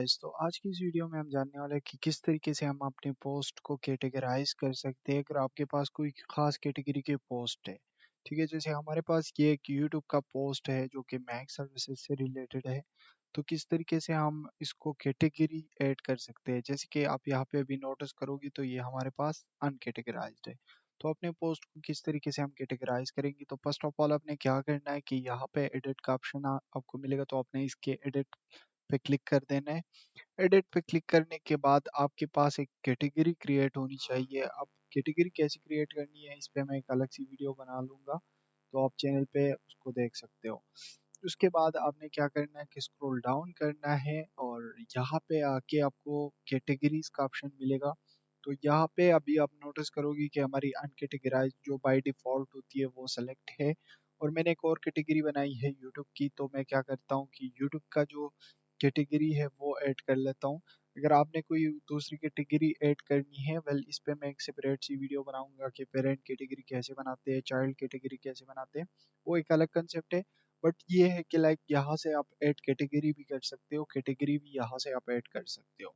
तो आज की इस वीडियो में हम जानने वाले हैं कि किस तरीके से हम अपने पोस्ट को कैटेगराइज कर सकते हैं अगर आपके पास कोई खास कैटेगरी के पोस्ट है। ठीक है, जैसे हमारे पास ये एक यूट्यूब का पोस्ट है जो कि मैक सर्विसेज से रिलेटेड है। तो किस तरीके से हम इसको कैटेगरी ऐड कर सकते हैं, जैसे कि आप यहाँ पे अभी नोटिस करोगे तो ये हमारे पास अनकैटेगराइज्ड है। तो अपने पोस्ट को किस तरीके से हम कैटेगराइज करेंगे, तो फर्स्ट ऑफ ऑल आपने क्या करना है कि यहाँ पे एडिट का ऑप्शन आपको मिलेगा, तो आपने इसके एडिट पे क्लिक कर देना है। एडिट पे क्लिक करने के बाद आपके पास एक कैटेगरी क्रिएट होनी चाहिए। अब कैटेगरी कैसे क्रिएट करनी है इस पे मैं एक अलग सी वीडियो बना लूँगा, तो आप चैनल पे उसको देख सकते हो। उसके बाद आपने क्या करना है कि स्क्रॉल डाउन करना है और यहाँ पे आके आपको कैटेगरीज का ऑप्शन मिलेगा। तो यहाँ पे अभी आप नोटिस करोगे कि हमारी अनकैटेगराइज जो बाय डिफ़ॉल्ट होती है वो सेलेक्ट है, और मैंने एक और कैटेगरी बनाई है यूट्यूब की। तो मैं क्या करता हूँ कि यूट्यूब का जो कैटेगरी है वो ऐड कर लेता हूँ। अगर आपने कोई दूसरी कैटेगरी ऐड करनी है, वेल इस पे मैं एक सेपरेट सी वीडियो बनाऊंगा कि पेरेंट कैटेगरी कैसे बनाते हैं, चाइल्ड कैटेगरी कैसे बनाते हैं, वो एक अलग कंसेप्ट है। बट ये है कि लाइक यहाँ से आप ऐड कैटेगरी भी कर सकते हो, कैटेगरी भी यहाँ से आप ऐड कर सकते हो।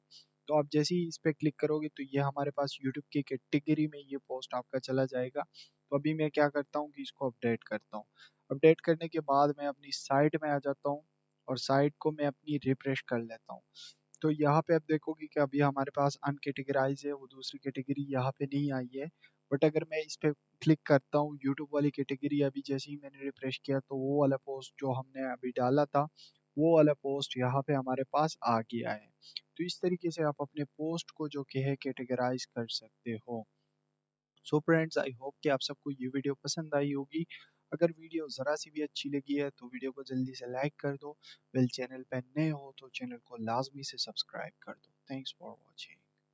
तो आप जैसे ही इस पे क्लिक करोगे तो ये हमारे पास यूट्यूब की कैटेगरी में ये पोस्ट आपका चला जाएगा। तो अभी मैं क्या करता हूँ कि इसको अपडेट करता हूँ। अपडेट करने के बाद मैं अपनी साइट में आ जाता हूँ और साइट को मैं अपनी रिफ्रेश कर लेता हूँ। तो यहाँ पे आप देखोगे कि अभी हमारे पास अनकैटेगराइज है, वो दूसरी कैटेगरी यहाँ पे नहीं आई है। बट अगर मैं इस पे क्लिक करता हूँ यूट्यूब वाली कैटेगरी, अभी जैसे ही मैंने रिफ्रेश किया तो वो वाला पोस्ट जो हमने अभी डाला था वो वाला पोस्ट यहाँ पे हमारे पास आ गया है। तो इस तरीके से आप अपने पोस्ट को जो कि है कैटेगराइज कर सकते हो। सो फ्रेंड्स, आई होप कि आप सबको ये वीडियो पसंद आई होगी। अगर वीडियो ज़रा सी भी अच्छी लगी है तो वीडियो को जल्दी से लाइक कर दो। वेल चैनल पर नए हो तो चैनल को लाजमी से सब्सक्राइब कर दो। Thanks for watching.